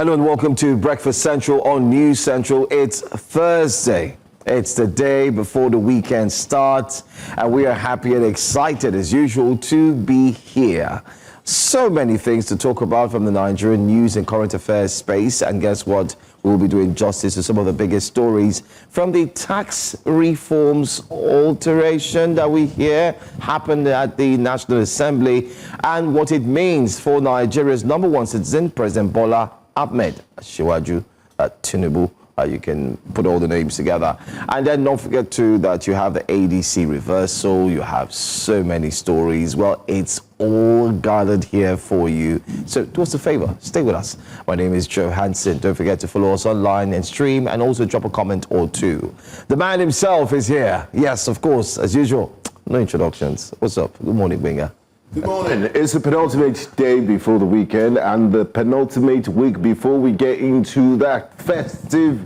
Hello and welcome to Breakfast Central on News Central. It's Thursday. It's the day before the weekend starts, and we are happy and excited as usual to be here. So many things to talk about from the Nigerian news and current affairs space, and guess what? We'll be doing justice to some of the biggest stories from the tax reforms alteration that we hear happened at the National Assembly and what it means for Nigeria's number one citizen, President Bola Ahmed Shiwaju Tinubu. You can put all the names together. And then don't forget too that you have the ADC reversal. You have so many stories. Well, it's all gathered here for you. So do us a favor, stay with us. My name is Joe Hansen. Don't forget to follow us online and stream, and also drop a comment or two. The man himself is here. Yes, of course, as usual. No introductions. What's up? Good morning, Binga. Good morning. It's the penultimate day before the weekend and the penultimate week before we get into that festive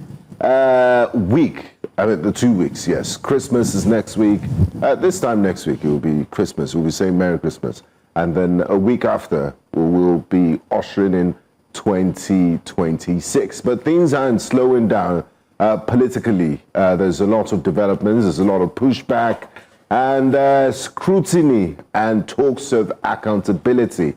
week. I mean, the 2 weeks, yes. Christmas is next week. This time next week, it will be Christmas. We'll be saying Merry Christmas. And then a week after, we will be ushering in 2026. But things aren't slowing down politically. There's a lot of developments. There's a lot of pushback. And scrutiny and talks of accountability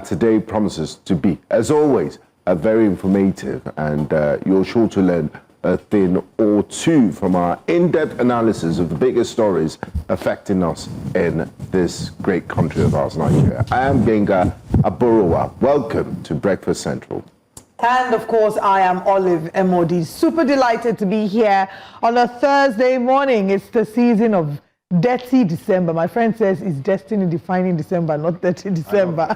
today promises to be, as always, very informative, and you're sure to learn a thing or two from our in-depth analysis of the biggest stories affecting us in this great country of ours, Nigeria. I am Benga Aborowa. Welcome to Breakfast Central. And of course, I am Olive MOD. Super delighted to be here on a Thursday morning. It's the season of Dirty December. My friend says it's destiny defining December, not Dirty December.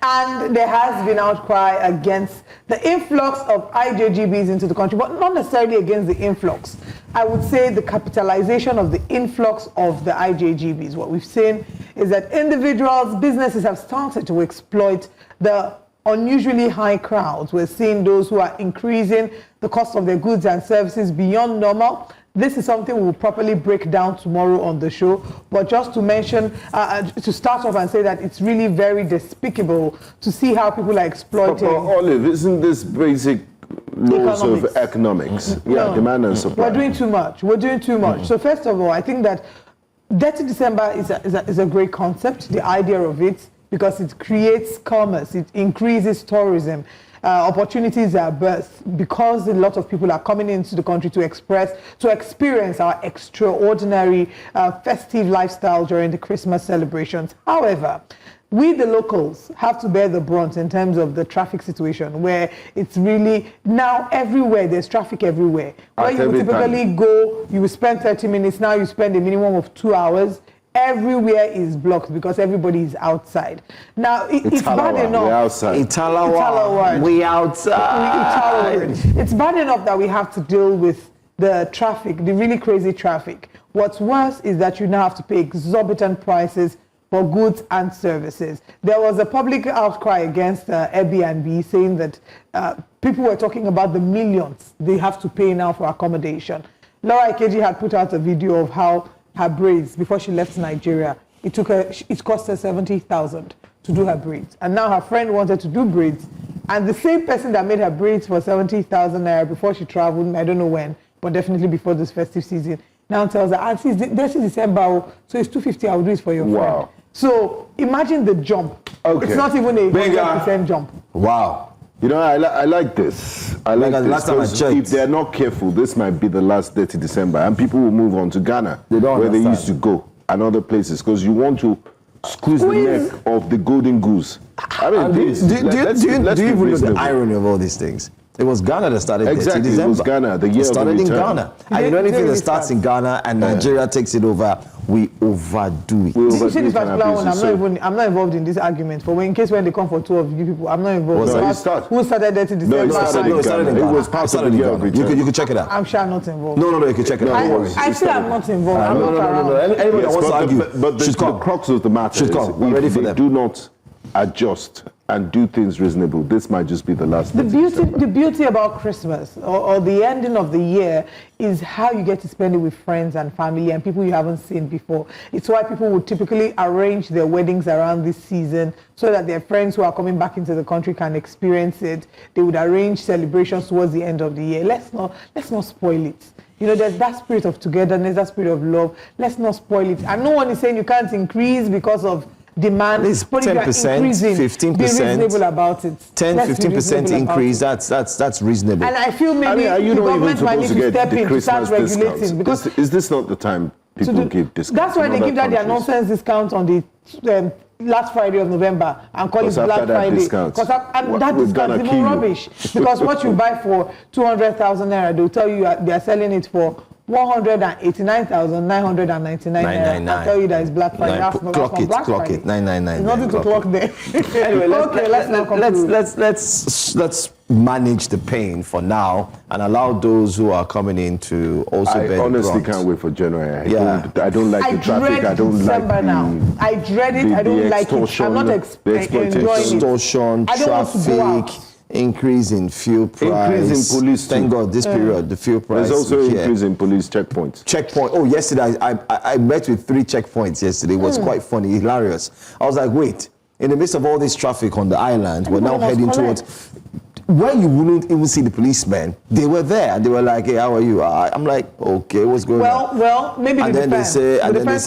And there has been outcry against the influx of IJGBs into the country, but not necessarily against the influx. I would say the capitalization of the influx of the IJGBs. What we've seen is that individuals, businesses have started to exploit the unusually high crowds. We're seeing those who are increasing the cost of their goods and services beyond normal. This is something we will properly break down tomorrow on the show. But just to mention, to start off and say that it's really very despicable to see how people are exploiting. But Olive, isn't this basic laws of economics? Yeah, no, demand and supply. We're doing too much. We're doing too much. So first of all, I think that Dirty December is a great concept, the idea of it, because it creates commerce, it increases tourism. Opportunities are birthed because a lot of people are coming into the country to experience our extraordinary festive lifestyle during the Christmas celebrations. However, we, the locals, have to bear the brunt in terms of the traffic situation, where it's really now everywhere, there's traffic everywhere. Where you would typically go, you will spend 30 minutes, now you spend a minimum of 2 hours. Everywhere is blocked because everybody is outside. Now, it's bad enough. We're outside. We outside. It's bad enough that we have to deal with the traffic, the really crazy traffic. What's worse is that you now have to pay exorbitant prices for goods and services. There was a public outcry against Airbnb saying that people were talking about the millions they have to pay now for accommodation. Laura Ikeji had put out a video of how her braids, before she left Nigeria, it cost her 70,000 to do her braids. And now her friend wanted to do braids. And the same person that made her braids for 70,000 naira before she traveled, I don't know when, but definitely before this festive season, now tells her, Auntie, this is December, so it's 250, I'll do it for your friend. So imagine the jump. Okay. It's not even a 100% jump. Wow. You know, I like this. I like this. Last time I checked, if they're not careful, this might be the last Dirty December, and people will move on to Ghana, where they used to go, and other places, because you want to squeeze the neck of the golden goose. I mean, do you even know the irony of all these things? It was Ghana that started exactly. December. It was Ghana, the year it started of the in return. Ghana. And you know anything that starts in Ghana and Nigeria takes it over, we overdo it. You see this particular one, I'm not involved in this argument. For in case when they come for two of you people, I'm not involved. Who started Dirty December? No, it started in Ghana. It was part of the year of return. You can check it out. I'm sure I'm not involved. No, you can check it out. I say I'm not involved. I'm not around. Anybody that wants to argue, but the crux of the matter is we're ready for them. do not adjust and do things reasonable. This might just be the last. The beauty about Christmas or the ending of the year is how you get to spend it with friends and family and people you haven't seen before. It's why people would typically arrange their weddings around this season so that their friends who are coming back into the country can experience it. They would arrange celebrations towards the end of the year. Let's not spoil it. You know, there's that spirit of togetherness, that spirit of love. Let's not spoil it. And no one is saying you can't increase because of demand. It's 10%, 15%. Be reasonable about it. 10-15% increase. That's reasonable. And I feel maybe the government might need to step in to start regulating. Because is this not the time people give discounts? That's why they give that their nonsense discount on the last Friday of November and call it Black Friday. Because that discount is even rubbish. Because what you buy for 200,000 naira, they'll tell you they are selling it for 189,999 naira. I'll tell you that it's Black Friday. Clock it. 999. Nothing to clock there. Anyway, let's manage the pain for now and allow those who are coming in to also bear the brunt. I honestly can't wait for January. I don't like the traffic. I don't like the... I dread it. I don't like it. I'm not enjoying it. Extortion, traffic, increase in fuel price. Increase in police. Thank God this period, the fuel price. There's also increase in police checkpoints. Oh, yesterday, I met with 3 checkpoints yesterday. It was quite funny, hilarious. I was like, wait, in the midst of all this traffic on the island, we're now heading towards... Where you wouldn't even see the policemen, they were there. They were like, hey, how are you? I'm like, okay, what's going on? Well, maybe the defense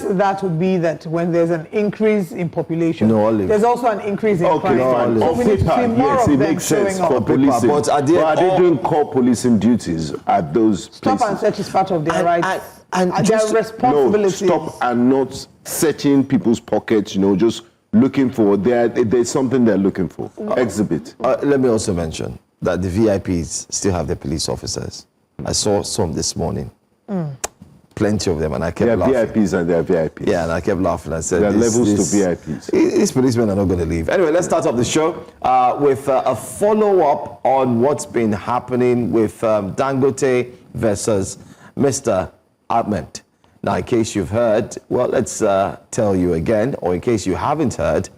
of that would be that when there's an increase in population, there's also an increase in crime. So we need to see more of them showing up. For policing. But are they doing core policing duties at those places? Stop and search is part of their rights. And their responsibilities. No, stop and not searching people's pockets, just looking for, there's something they're looking for. Exhibit. Let me also mention that the VIPs still have their police officers. I saw some this morning. Plenty of them, and I kept laughing. VIPs and they're VIPs. Yeah, and I kept laughing. I said, there are levels to VIPs. These policemen are not going to leave. Anyway, let's start off the show with a follow-up on what's been happening with Dangote versus Mr. Ahmed. Now, in case you've heard, well, let's tell you again, or in case you haven't heard,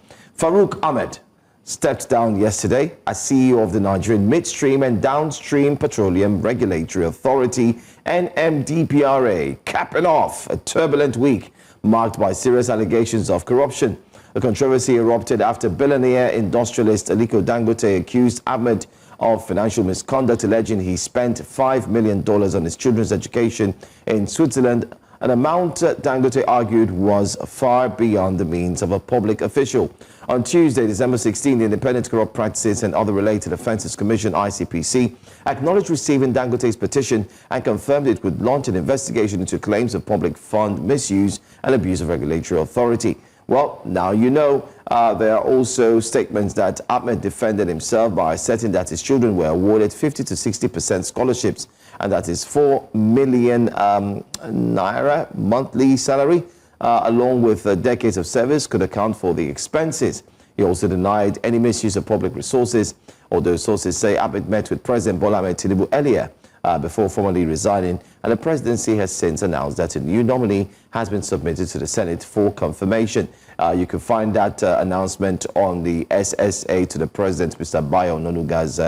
Ahmed stepped down yesterday as CEO of the Nigerian Midstream and Downstream Petroleum Regulatory Authority, NMDPRA, capping off a turbulent week marked by serious allegations of corruption. The controversy erupted after billionaire industrialist Aliko Dangote accused Ahmed of financial misconduct, alleging he spent $5 million on his children's education in Switzerland, an amount Dangote argued was far beyond the means of a public official. On Tuesday, December 16, the Independent Corrupt Practices and Other Related Offences Commission, ICPC, acknowledged receiving Dangote's petition and confirmed it would launch an investigation into claims of public fund misuse and abuse of regulatory authority. Well, now you know. There are also statements that Ahmed defended himself by asserting that his children were awarded 50 to 60% scholarships and that his 4 million naira monthly salary, along with decades of service, could account for the expenses. He also denied any misuse of public resources, although sources say Ahmed met with President Bola Ahmed Tinubu earlier before formally resigning, and the presidency has since announced that a new nominee has been submitted to the Senate for confirmation. You can find that announcement on the SSA to the president, Mr. Bayo Ononuga's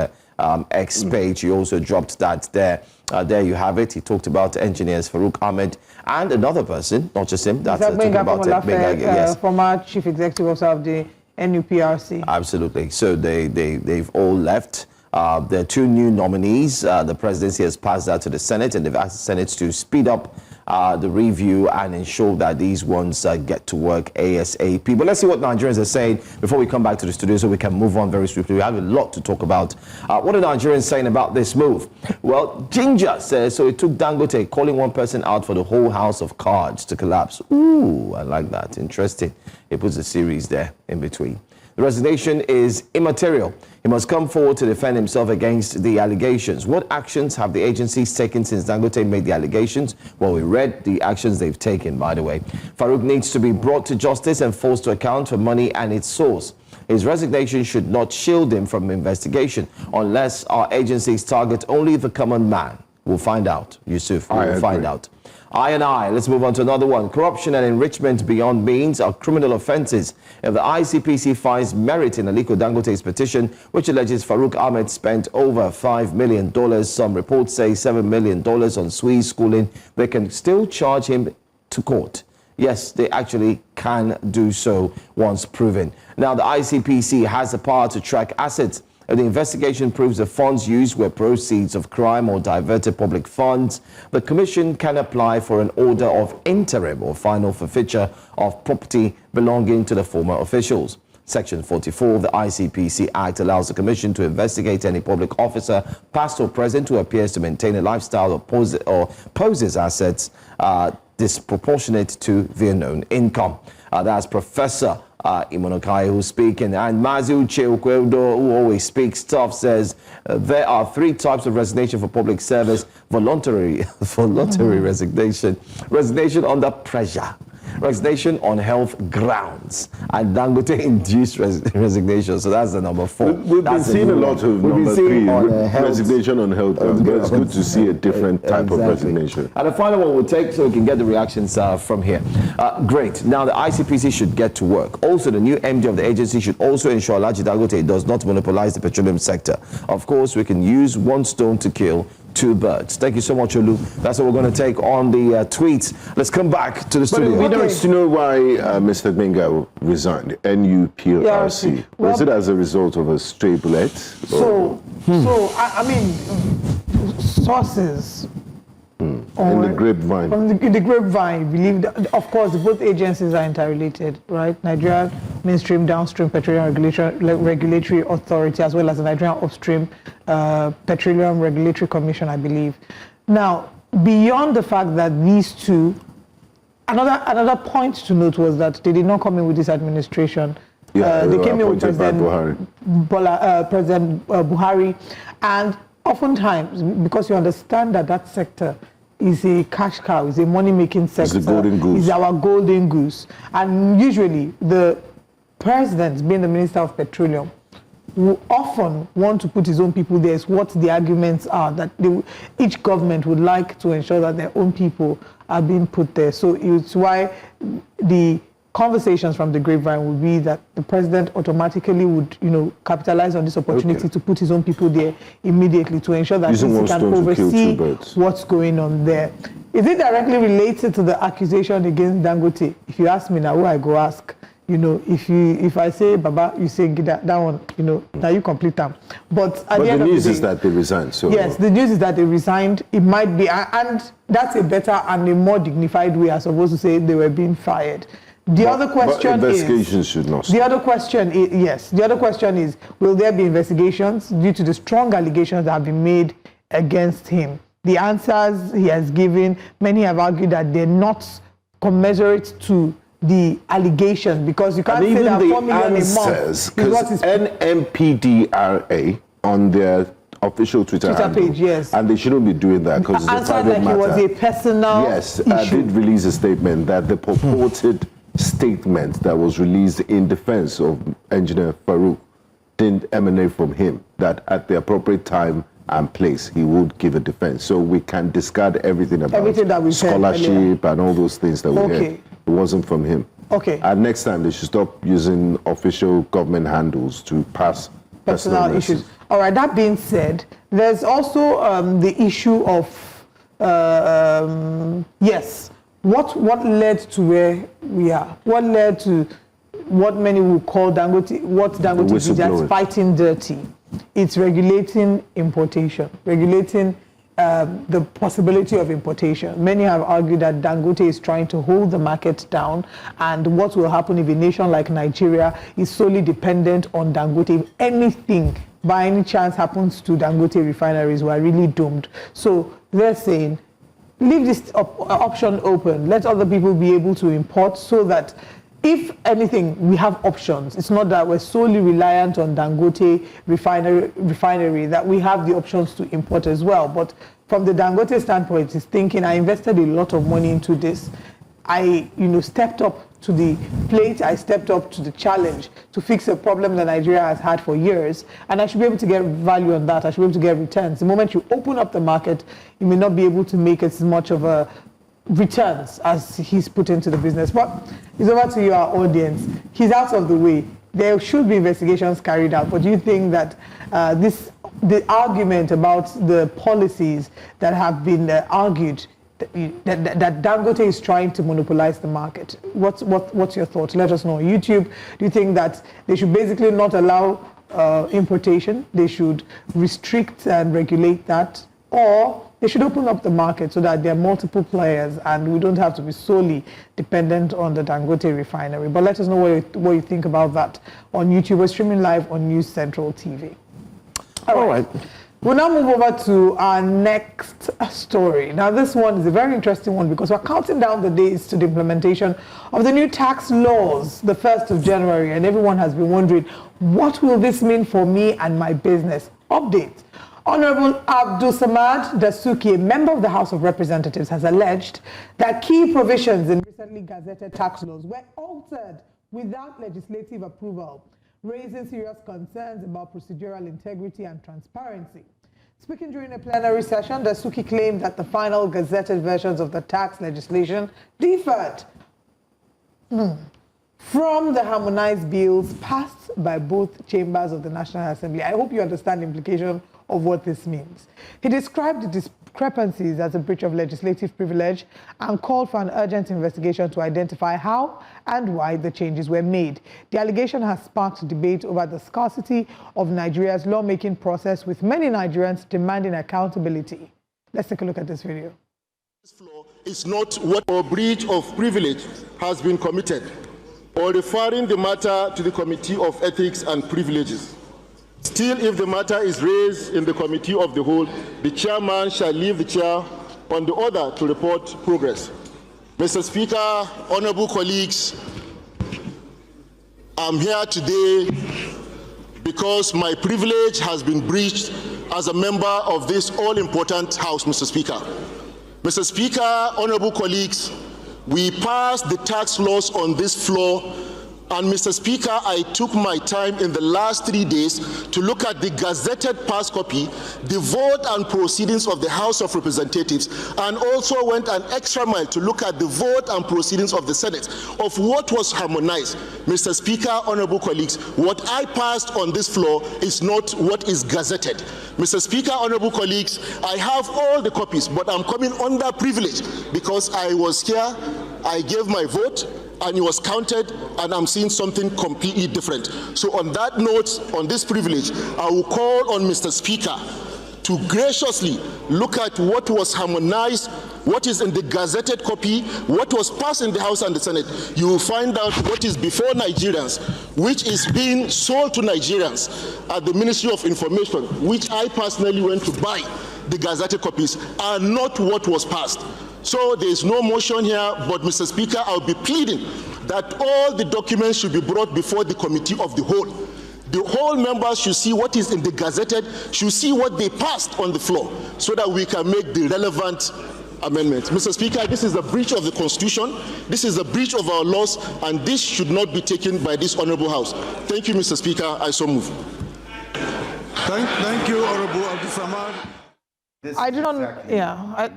X page. He also dropped that there. There you have it. He talked about engineers Ahmed and another person, not just him. That's talking about yes. Former chief executive officer of the NUPRC. Absolutely. So they've all left. There are 2 new nominees. The presidency has passed that to the Senate, and they've asked the Senate to speed up the review and ensure that these ones get to work ASAP. But let's see what Nigerians are saying before we come back to the studio so we can move on very swiftly. We have a lot to talk about. What are Nigerians saying about this move? Well, Ginger says, so it took Dangote calling one person out for the whole house of cards to collapse. Ooh, I like that. Interesting. He puts a series there in between. The resignation is immaterial. He must come forward to defend himself against the allegations. What actions have the agencies taken since Dangote made the allegations? Well, we read the actions they've taken, by the way. Farouk needs to be brought to justice and forced to account for money and its source. His resignation should not shield him from investigation unless our agencies target only the common man. We'll find out, Yusuf. We'll find out. Let's move on to another one. Corruption and enrichment beyond means are criminal offences. If the ICPC finds merit in Aliko Dangote's petition, which alleges Farouk Ahmed spent over $5 million, some reports say $7 million on Swiss schooling, they can still charge him to court. Yes, they actually can do so once proven. Now, the ICPC has the power to track assets. If the investigation proves the funds used were proceeds of crime or diverted public funds, the Commission can apply for an order of interim or final forfeiture of property belonging to the former officials. Section 44 of the ICPC Act allows the Commission to investigate any public officer, past or present, who appears to maintain a lifestyle or poses assets disproportionate to their known income. That's Professor Imonokai who's speaking, and Mazu Cheukweudo, who always speaks tough, says there are 3 types of resignation for public service: voluntary resignation, resignation under pressure, resignation on health grounds, and Dangote induced resignation. So that's the number 4. We've been seeing a lot of number 3, resignation on health grounds, but it's good to see a different type of resignation. And the final one we'll take so we can get the reactions from here. Great. Now the ICPC should get to work. Also, the new MD of the agency should also ensure Alhaji Dangote does not monopolize the petroleum sector. Of course, we can use one stone to kill 2 birds. Thank you so much, Olu. That's what we're going to take on the tweets. Let's come back to the studio. But we don't know why Mr. Benga resigned, NUPRC. Was it as a result of a stray bullet? I mean, sources in the grapevine. In the grapevine, believe that, of course, both agencies are interrelated, right? Nigerian Midstream, Downstream, Petroleum Regulatory Authority, as well as the Nigerian Upstream Petroleum Regulatory Commission, I believe. Now, beyond the fact that these two, another point to note was that they did not come in with this administration. They came in with President Buhari, and oftentimes, because you understand that that sector is a cash cow, is a money-making sector. It's the golden goose. It's our golden goose. And usually, the president, being the Minister of Petroleum, will often want to put his own people there. It's what the arguments are, that each government would like to ensure that their own people are being put there. So it's why the conversations from the grapevine would be that the president automatically would, capitalize on this opportunity to put his own people there immediately to ensure that he can oversee what's going on there. Is it directly related to the accusation against Dangote? If you ask me now, who I go ask? If I say Baba, you say that one, now you complete them. But the news is that they resigned. So yes, the news is that they resigned. It might be, and that's a better and a more dignified way, as opposed to say they were being fired. The other question investigations should not stop. The other question is, yes. The other question is, will there be investigations due to the strong allegations that have been made against him? The answers he has given, many have argued that they're not commensurate to the allegations, because you can't say that 4 million a month. Because NMDPRA on their official Twitter handle, page, yes, and they shouldn't be doing that because it's a private matter. It was a personal issue. Did release a statement that the purported statement that was released in defense of Engineer Farouk didn't emanate from him, that at the appropriate time and place he would give a defense. So we can discard everything that we scholarship and all those things that we heard. It wasn't from him. Okay. And next time they should stop using official government handles to pass personal issues. All right, that being said, there's also the issue of what led to where we are? What led to what many will call Dangote did as fighting dirty? It's regulating importation, regulating the possibility of importation. Many have argued that Dangote is trying to hold the market down, and what will happen if a nation like Nigeria is solely dependent on Dangote? If anything by any chance happens to Dangote refineries, we are really doomed. So they're saying, leave this option open. Let other people be able to import, so that if anything, we have options. It's not that we're solely reliant on Dangote refinery, that we have the options to import as well. But from the Dangote standpoint, it's thinking, I invested a lot of money into this. I, stepped up to the plate. I stepped up to the challenge to fix a problem that Nigeria has had for years, and I should be able to get value on that. I should be able to get returns. The moment you open up the market, you may not be able to make as much of a returns as he's put into the business. But it's over to you, our audience. He's out of the way. There should be investigations carried out. But do you think that the argument about the policies that have been argued, that Dangote is trying to monopolize the market? What's your thought? Let us know. YouTube, do you think that they should basically not allow importation? They should restrict and regulate that? Or they should open up the market so that there are multiple players and we don't have to be solely dependent on the Dangote refinery? But let us know what you think about that on YouTube. We're streaming live on News Central TV. All right. We'll now move over to our next story. Now, this one is a very interesting one because we're counting down the days to the implementation of the new tax laws, the 1st of January, and everyone has been wondering, what will this mean for me and my business? Update. Honorable Abdul Samad Dasuki, a member of the House of Representatives, has alleged that key provisions in recently gazetted tax laws were altered without legislative approval, raising serious concerns about procedural integrity and transparency. Speaking during a plenary session, Dasuki claimed that the final gazetted versions of the tax legislation differed from the harmonized bills passed by both chambers of the National Assembly. I hope you understand the implication of what this means. He described the discrepancies as a breach of legislative privilege and called for an urgent investigation to identify how and why the changes were made. The allegation has sparked debate over the scarcity of Nigeria's lawmaking process, with many Nigerians demanding accountability. Let's take a look at this video. This flaw is not what a breach of privilege has been committed, or referring the matter to the Committee of Ethics and Privileges. Still, if the matter is raised in the Committee of the Whole, the chairman shall leave the chair on the order to report progress. Mr. Speaker, honorable colleagues, I'm here today because my privilege has been breached as a member of this all-important House, Mr. Speaker. Mr. Speaker, honorable colleagues, we passed the tax laws on this floor. And Mr. Speaker, I took my time in the last 3 days to look at the gazetted past copy, the vote and proceedings of the House of Representatives, and also went an extra mile to look at the vote and proceedings of the Senate of what was harmonized. Mr. Speaker, honorable colleagues, what I passed on this floor is not what is gazetted. Mr. Speaker, honorable colleagues, I have all the copies, but I'm coming under privilege because I was here, I gave my vote, and it was counted, and I'm seeing something completely different. So on that note, on this privilege, I will call on Mr. Speaker to graciously look at what was harmonized, what is in the gazetted copy, what was passed in the House and the Senate. You will find out what is before Nigerians, which is being sold to Nigerians at the Ministry of Information, which I personally went to buy the gazetted copies, are not what was passed. So there is no motion here, but Mr. Speaker, I'll be pleading that all the documents should be brought before the Committee of the Whole. The whole members should see what is in the gazetted, should see what they passed on the floor, so that we can make the relevant amendments. Mr. Speaker, this is a breach of the Constitution, this is a breach of our laws, and this should not be taken by this honorable House. Thank you, Mr. Speaker. I so move. Thank you, Honorable Abdul Samad. I do not,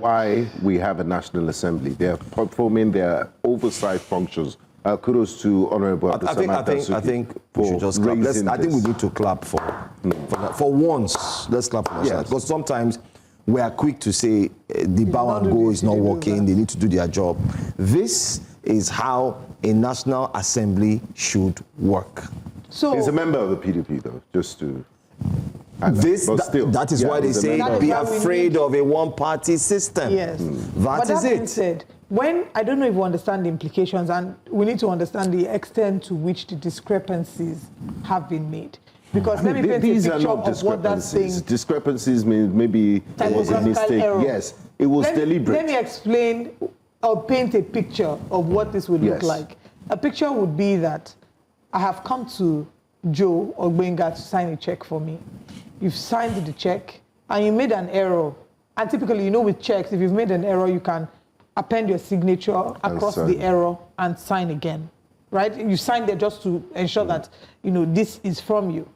Why we have a National Assembly. They're performing their oversight functions. Kudos to Honorable Abdul Samad Dasuki. I think we should just clap. I think we need to clap for that. For once, let's clap for that. Because sometimes we are quick to say the bow and go is not working, they need to do their job. This is how a National Assembly should work. So he's a member of the PDP, though, just to... That is why they say be afraid of a one-party system. Yes. That is it. Said, I don't know if we understand the implications, and we need to understand the extent to which the discrepancies have been made. Because let me paint a picture of what that thing... Discrepancies mean maybe it was a mistake. Error. Yes, it was deliberate. Let me explain or paint a picture of what this would look like. A picture would be that I have come to Joe or Gbenga to sign a check for me. You've signed the check and you made an error. And typically, you know, with checks, if you've made an error, you can append your signature across the error and sign again, right? You sign there just to ensure that, you know, this is from you.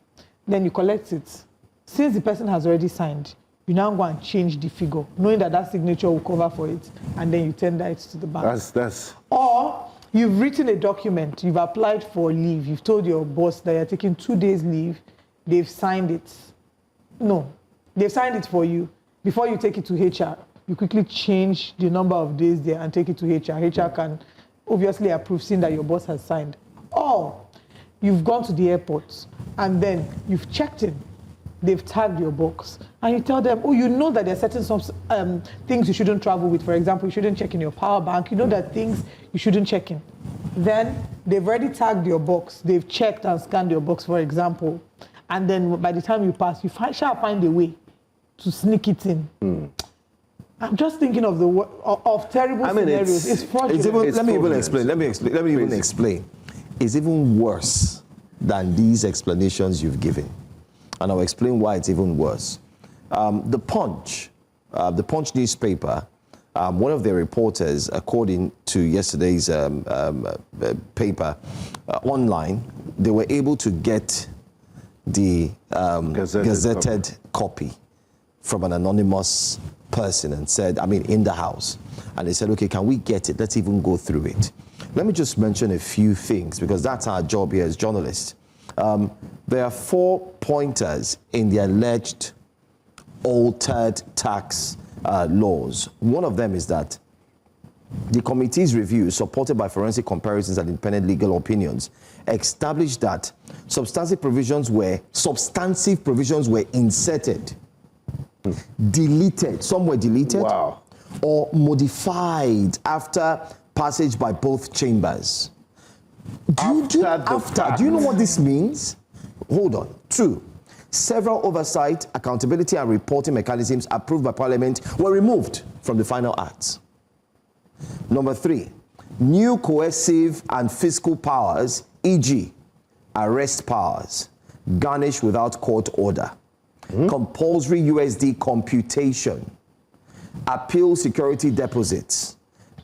Then you collect it. Since the person has already signed, You now go and change the figure, knowing that that signature will cover for it, and then you tender it to the bank. That's. Or you've written a document, you've applied for leave, you've told your boss that you're taking 2 days leave, they've signed it. No, they've signed it for you. Before you take it to HR, you quickly change the number of days there and take it to HR. HR can obviously approve, seeing that your boss has signed. Or you've gone to the airport and then you've checked in. They've tagged your box, and you tell them, oh, you know that there are certain things you shouldn't travel with. For example, you shouldn't check in your power bank. You know that things you shouldn't check in. Then they've already tagged your box. They've checked and scanned your box, for example. And then by the time you pass, you shall find a way to sneak it in. I'm just thinking of terrible scenarios. It's fraudulent. Let me even explain. It's even worse than these explanations you've given. And I'll explain why it's even worse. The Punch newspaper, one of their reporters, according to yesterday's paper online, they were able to get the gazetted copy from an anonymous person and said, in the house. And they said, okay, can we get it? Let's even go through it. Let me just mention a few things, because that's our job here as journalists. There are 4 pointers in the alleged altered tax laws. One of them is that the committee's review, supported by forensic comparisons and independent legal opinions, established that substantive provisions were inserted, deleted, some were deleted, or modified after passage by both chambers. Do you know what this means? Hold on. 2, several oversight, accountability, and reporting mechanisms approved by Parliament were removed from the final acts. Number 3, new coercive and fiscal powers, e.g., arrest powers, garnished without court order, compulsory USD computation, appeal security deposits,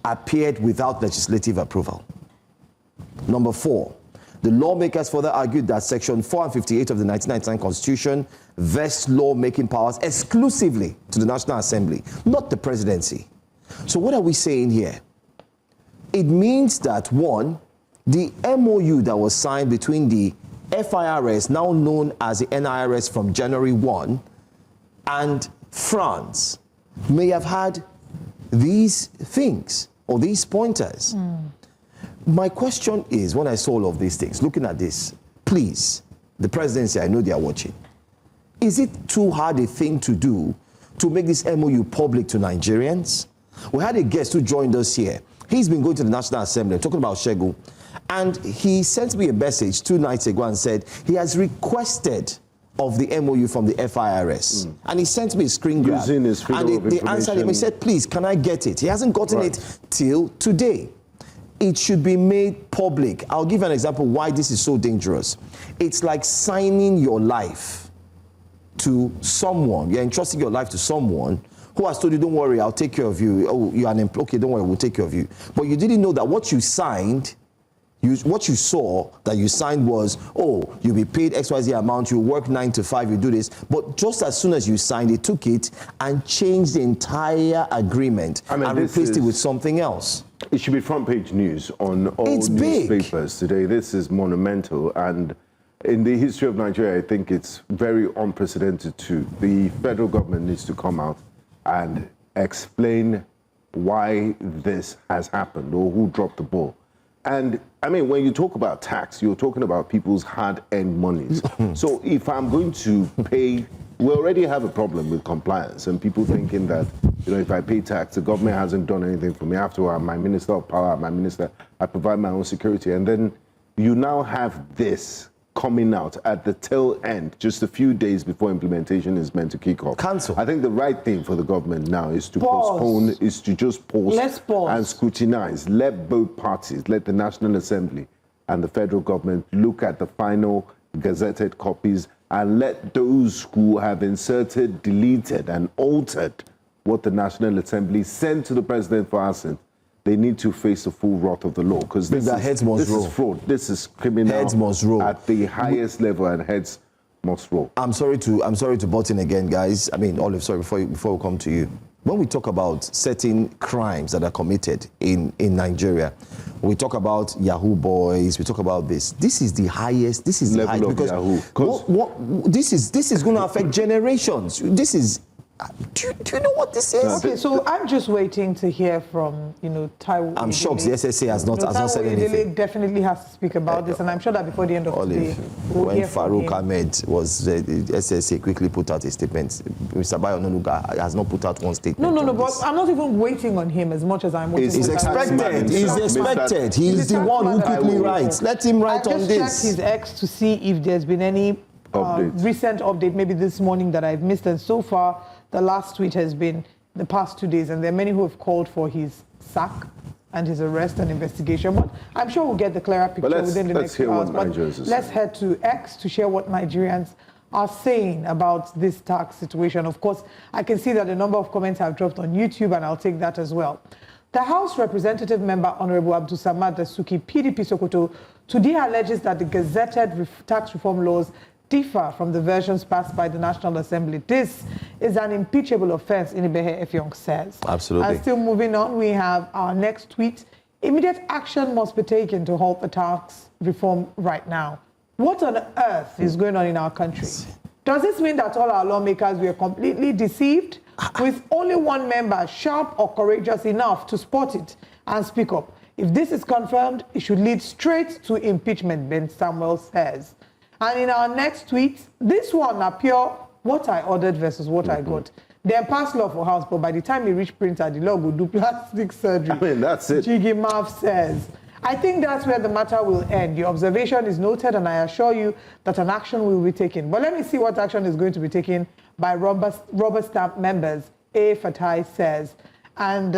appeared without legislative approval. Number 4, the lawmakers further argued that Section 4 and 58 of the 1999 Constitution vests lawmaking powers exclusively to the National Assembly, not the presidency. So what are we saying here? It means that, 1, the MOU that was signed between the FIRS, now known as the NIRS from January 1, and France may have had these things or these pointers. My question is, when I saw all of these things, looking at this, please, the presidency, I know they are watching. Is it too hard a thing to do to make this MOU public to Nigerians? We had a guest who joined us here. He's been going to the National Assembly, talking about Shegu, and he sent me a message 2 nights ago and said he has requested of the MOU from the FIRS. And he sent me a screen grab. Using his freedom of they answered him. He said, please, can I get it? He hasn't gotten it till today. It should be made public. I'll give you an example why this is so dangerous. It's like signing your life to someone. You're entrusting your life to someone who has told you, don't worry, I'll take care of you. Oh, you're unemployed. Okay, don't worry, we'll take care of you. But you didn't know that what you signed, what you saw that you signed was, oh, you'll be paid XYZ amount, you work 9 to 5, you do this. But just as soon as you signed, they took it and changed the entire agreement and replaced it with something else. It should be front page news on all newspapers today. This is monumental, and in the history of Nigeria, I think it's very unprecedented too. The federal government needs to come out and explain why this has happened or who dropped the ball. And when you talk about tax, you're talking about people's hard-earned monies. So if I'm going to pay, we already have a problem with compliance and people thinking that, if I pay tax, the government hasn't done anything for me. After all, I'm my minister of power, I provide my own security. And then you now have this coming out at the tail end, just a few days before implementation is meant to kick off. Cancel. I think the right thing for the government now is to postpone, is to just pause and scrutinize. Let both parties, let the National Assembly and the federal government look at the final gazetted copies and let those who have inserted, deleted, and altered what the National Assembly sent to the president for assent, they need to face the full wrath of the law, because this is fraud, this is criminal at the highest level, and heads must roll. I'm sorry to butt in again, guys. I mean, Olive, sorry, before we come to you. When we talk about certain crimes that are committed in Nigeria, we talk about Yahoo boys, we talk about this. This is the highest, this is level the highest. of Because Yahoo. this is going to affect generations. This is, do you know what this is? Okay, so I'm just waiting to hear from, Taiwo. I'm shocked the SSA has not said anything. Definitely has to speak about this, and I'm sure that before the end of today, we'll when hear from Farouk him. Ahmed was, the SSA quickly put out a statement. Mr. Bayo Ononuga has not put out one statement. No, but I'm not even waiting on him as much as I'm waiting He's on expected. He's expected. He's the one who quickly writes. Let him write on I just checked his X to see if there's been any recent update, maybe this morning, that I've missed, and so far, the last tweet has been the past 2 days, and there are many who have called for his sack and his arrest and investigation. But I'm sure we'll get the clearer picture within the next few hours. But let's head to X to share what Nigerians are saying about this tax situation. Of course, I can see that a number of comments have dropped on YouTube, and I'll take that as well. The House Representative Member Honorable Abdulsamad Dasuki, PDP Sokoto, today alleges that the gazetted tax reform laws differ from the versions passed by the National Assembly. This is an impeachable offense, Inibehe Efyong says. Absolutely. And still moving on, we have our next tweet. Immediate action must be taken to halt the tax reform right now. What on earth is going on in our country? Does this mean that all our lawmakers were completely deceived? With only one member sharp or courageous enough to spot it and speak up. If this is confirmed, it should lead straight to impeachment, Ben Samuel says. And in our next tweet, this one appear what I ordered versus what I got. Then pass law for house, but by the time you reach printer, the law will do plastic surgery. I mean, that's it. Jiggy Mav says. I think that's where the matter will end. Your observation is noted, and I assure you that an action will be taken. But let me see what action is going to be taken by rubber stamp members, A. Fatai says. And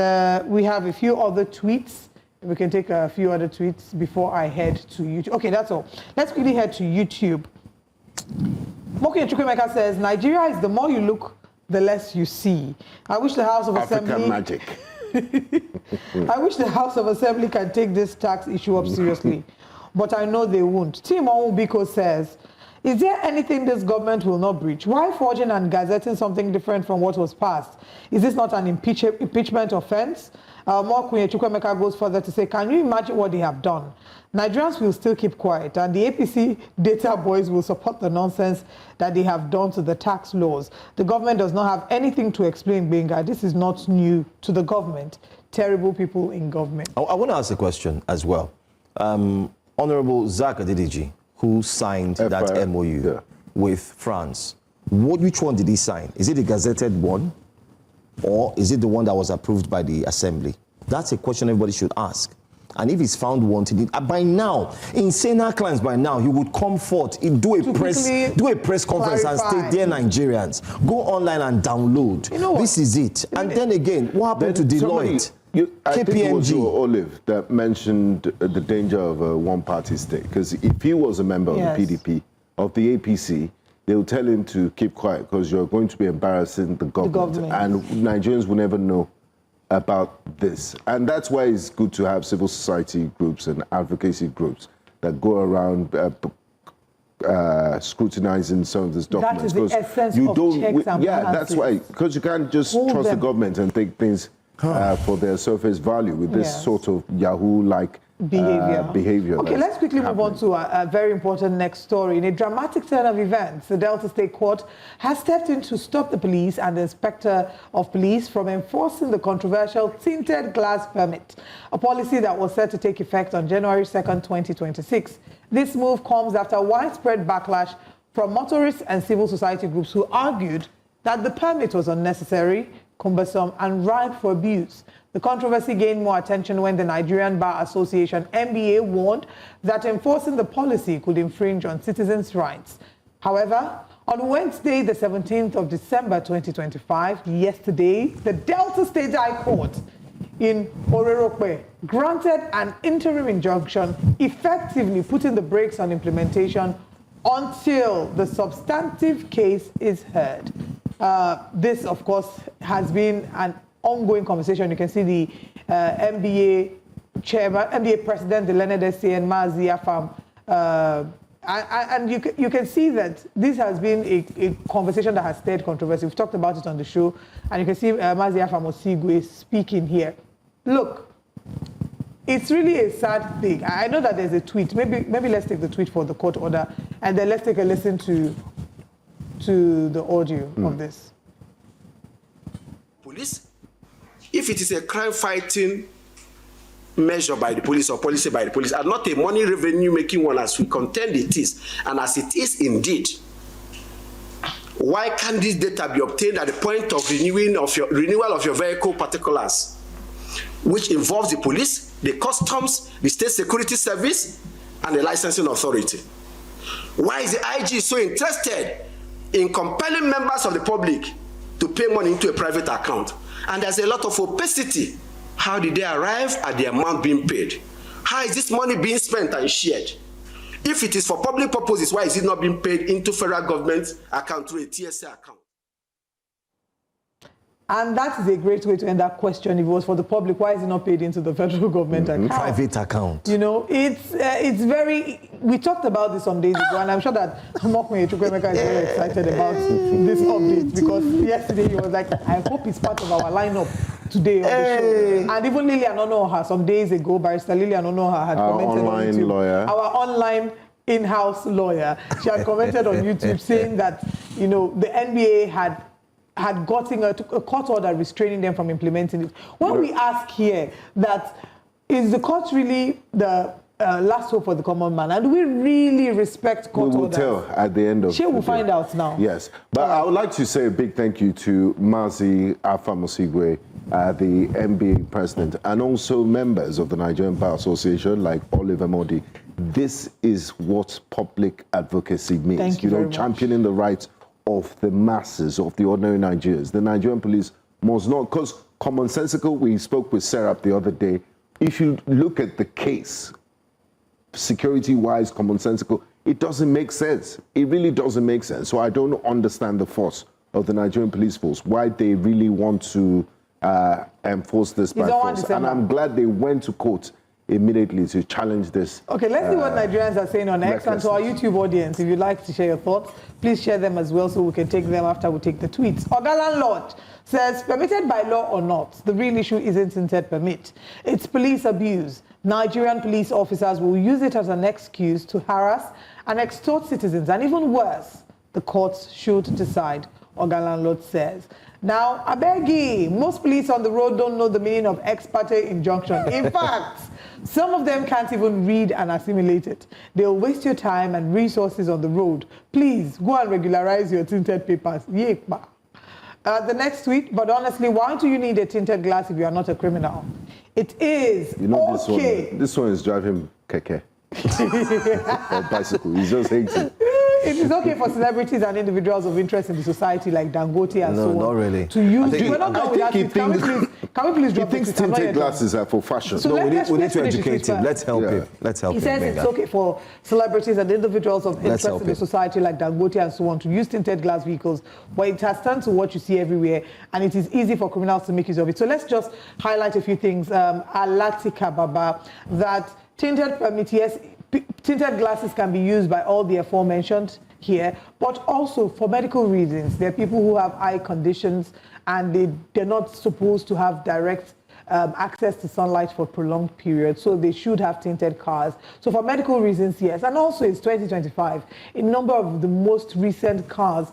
we have a few other tweets. We can take a few other tweets before I head to YouTube. Okay, that's all. Let's quickly head to YouTube. Moki Chukwemeka says, Nigeria is the more you look, the less you see. I wish the House of Assembly... African magic. I wish the House of Assembly can take this tax issue up seriously, but I know they won't. Tim Onwubiko says, is there anything this government will not breach? Why forging and gazetting something different from what was passed? Is this not an impeachment offense? Mokunye Chukwemeka goes further to say, can you imagine what they have done? Nigerians will still keep quiet, and the APC data boys will support the nonsense that they have done to the tax laws. The government does not have anything to explain, Benga. This is not new to the government. Terrible people in government. I want to ask a question as well. Honorable Zach Adidiji, who signed that MOU with France, which one did he sign? Is it the gazetted one, or is it the one that was approved by the Assembly? That's a question everybody should ask. And if he's found wanting, by now, insane clients by now, he would come forth, do a press conference and state, dear Nigerians, go online and download. You know this is it. And then again, what happened to Deloitte? I think it was your Olive that mentioned the danger of a one-party state. Because if he was a member of the PDP, of the APC, they will tell him to keep quiet because you're going to be embarrassing the government. And Nigerians will never know about this. And that's why it's good to have civil society groups and advocacy groups that go around scrutinizing some of these documents. That is the essence of checks and balances. That's why, because you can't just trust the government and take things for their surface value with this sort of Yahoo-like behavior. Okay, let's quickly move on to a very important next story. In a dramatic turn of events, the Delta State Court has stepped in to stop the police and the Inspector of Police from enforcing the controversial tinted glass permit, a policy that was set to take effect on January 2nd, 2026. This move comes after widespread backlash from motorists and civil society groups who argued that the permit was unnecessary, cumbersome, and ripe for abuse. The controversy gained more attention when the Nigerian Bar Association, NBA, warned that enforcing the policy could infringe on citizens' rights. However, on Wednesday, the 17th of December, 2025, yesterday, the Delta State High Court in Orerokwe granted an interim injunction, effectively putting the brakes on implementation until the substantive case is heard. This, of course, has been an ongoing conversation. You can see the NBA chairman, NBA president, the Leonard S.C. and Mazi Afam And you can see that this has been a conversation that has stirred controversy. We've talked about it on the show, and you can see Mazia Famosigwe speaking here. Look, it's really a sad thing. I know that there's a tweet. Maybe let's take the tweet for the court order, and then let's take a listen to the audio of this. Police, if it is a crime fighting measure by the police or policy by the police, and not a money revenue making one as we contend it is, and as it is indeed, why can't this data be obtained at the point of renewal of your vehicle particulars, which involves the police, the customs, the state security service, and the licensing authority? Why is the IG so interested in compelling members of the public to pay money into a private account? And there's a lot of opacity. How did they arrive at the amount being paid? How is this money being spent and shared? If it is for public purposes, why is it not being paid into federal government account through a TSA account? And that is a great way to end that question. If it was for the public, why is it not paid into the federal government account? Private account. You know, it's very. We talked about this some days ago, and I'm sure that Mokme Chukwemeka is very excited about this update, because yesterday he was like, I hope it's part of our lineup today on the show. And even Lilian Onoha, some days ago, Barrister Lilian Onoha had commented on YouTube. Our online in-house lawyer. She had commented on YouTube saying that, you know, the NBA had gotten a court order restraining them from implementing it. When we ask here that, is the court really the last hope for the common man? And do we really respect court orders? We will tell at the end of We'll find out now. Yes. But I would like to say a big thank you to Mazi Afamosigwe, the NBA president, and also members of the Nigerian Bar Association like Oliver Modi. This is what public advocacy means. Thank you very much. Championing the rights of the masses, of the ordinary Nigerians. The Nigerian police must not, because commonsensical, we spoke with Serap the other day, if you look at the case, security-wise, commonsensical, it doesn't make sense. It really doesn't make sense. So I don't understand the force of the Nigerian police force, why they really want to enforce this by force. And I'm glad they went to court immediately to challenge this. Okay, let's see what Nigerians are saying on X, and to our YouTube audience, if you'd like to share your thoughts, please share them as well so we can take them after we take the tweets. Ogalan Lord says, permitted by law or not, the real issue isn't tinted permit. It's police abuse. Nigerian police officers will use it as an excuse to harass and extort citizens, and even worse, the courts should decide, Ogalan Lord says. Now, I beg you, most police on the road don't know the meaning of ex parte injunction. In fact, some of them can't even read and assimilate it. They'll waste your time and resources on the road. Please, go and regularize your tinted papers. Yekba. The next tweet, but honestly, why do you need a tinted glass if you are not a criminal? It is okay. This one is driving keke. Or bicycle. He's just hating. It is okay for celebrities and individuals of interest in the society like Dangote and so on. No, not really. To use. We're not done with that. Can we please drop He thinks tinted glasses are for fashion. So no, we need to finish educate him. Let's help him. Let's help him. He says it's okay for celebrities and individuals of interest in the society like Dangote and so on to use tinted glass vehicles, but it has turned to what you see everywhere, and it is easy for criminals to make use of it. So let's just highlight a few things. Alatika Baba, that tinted permit, yes, tinted glasses can be used by all the aforementioned here, but also for medical reasons. There are people who have eye conditions and they're not supposed to have direct access to sunlight for prolonged periods, so they should have tinted cars. So for medical reasons, yes. And also it's 2025. A number of the most recent cars,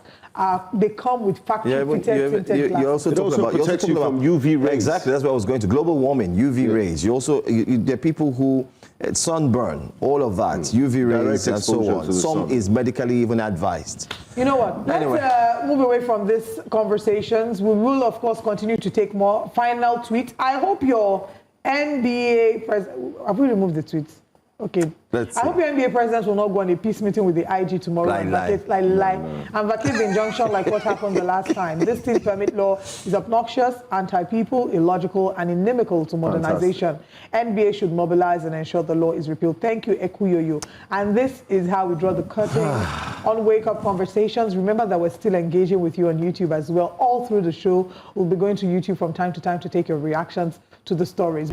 they come with factory-fitted tinted glasses. You also talk about UV rays. Exactly, that's where I was going to. Global warming, UV rays. You also, there are people who, sunburn, all of that, UV rays and so on. Some is medically even advised. You know what? Let's move away from these conversations. We will, of course, continue to take more. Final tweet. I hope your NBA president... Have we removed the tweets? Okay. I hope your NBA president will not go on a peace meeting with the IG tomorrow and vacate the injunction like what happened the last time. This tinted permit law is obnoxious, anti-people, illogical, and inimical to modernization. NBA should mobilize and ensure the law is repealed. Thank you, Ekuyoyo. And this is how we draw the curtain on Wake Up Conversations. Remember that we're still engaging with you on YouTube as well. All through the show, we'll be going to YouTube from time to time to take your reactions to the stories.